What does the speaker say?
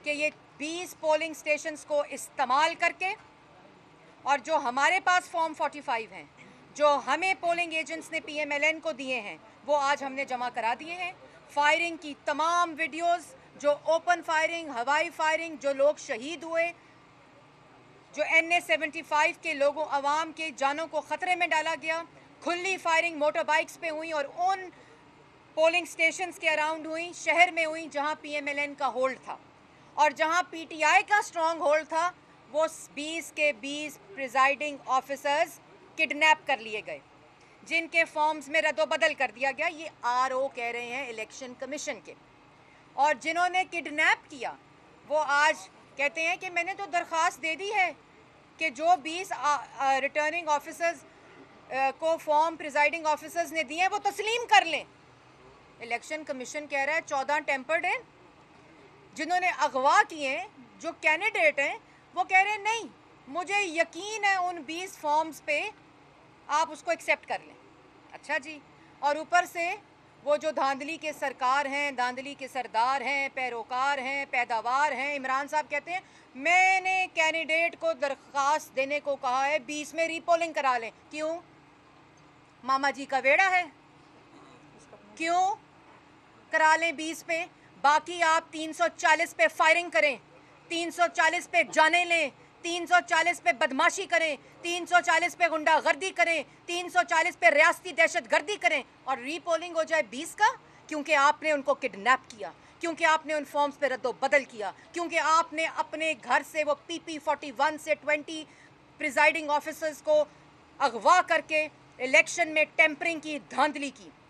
कि ये 20 polling stations को इस्तेमाल करके और जो हमारे पास फॉर्म 45 हैं, जो हमें पोलिंग एजेंट्स ने PMLN को दिए हैं, वो आज हमने जमा करा दिए हैं। फायरिंग की तमाम वीडियोस, जो ओपन फायरिंग, हवाई फायरिंग, जो लोग शहीद हुए, जो NA-75 के लोगों अवाम के जानों को ख़तरे में डाला गया, खुली फायरिंग मोटर बाइक्स पे हुई और उन पोलिंग स्टेशंस के अराउंड हुई, शहर में हुई जहां PMLN का होल्ड था और जहां PTI का स्ट्रॉन्ग होल्ड था। वो 20 के 20 प्रिजाइडिंग ऑफिसर्स किडनैप कर लिए गए, जिनके फॉर्म्स में रद्दोबदल कर दिया गया। ये RO कह रहे हैं इलेक्शन कमीशन के। और जिन्होंने किडनैप किया वो आज कहते हैं कि मैंने तो दरख्वास्त दे दी है कि जो 20 रिटर्निंग ऑफिसर्स को फॉर्म प्रिजाइडिंग ऑफिसर्स ने दिए हैं वो तस्लीम कर लें। इलेक्शन कमीशन कह रहा है 14 टेम्पर्ड हैं। जिन्होंने अगवा किए हैं, जो कैंडिडेट हैं, वो कह रहे हैं नहीं, मुझे यकीन है उन 20 फॉर्म्स पे, आप उसको एक्सेप्ट कर लें। अच्छा जी। और ऊपर से वो जो धांधली के सरकार हैं, धांधली के सरदार हैं, पैरोकार हैं, पैदावार हैं, इमरान साहब कहते हैं मैंने कैंडिडेट को दरख्वास्त देने को कहा है 20 में रीपोलिंग करा लें। क्यों? मामा जी का वेड़ा है? क्यों करा लें 20 पे? बाकी आप 340 पे फायरिंग करें, 340 पे जाने लें, 340 पे बदमाशी करें, 340 पे गुंडागर्दी करें, 340 पे रियासती दहशतगर्दी करें और रीपोलिंग हो जाए 20 का, क्योंकि आपने उनको किडनैप किया, क्योंकि आपने उन फॉर्म्स पे रद्दो बदल किया, क्योंकि आपने अपने घर से वो PP-41 से 20 प्रिजाइडिंग ऑफिसर्स को अगवा करके इलेक्शन में टेम्परिंग की, धांधली की।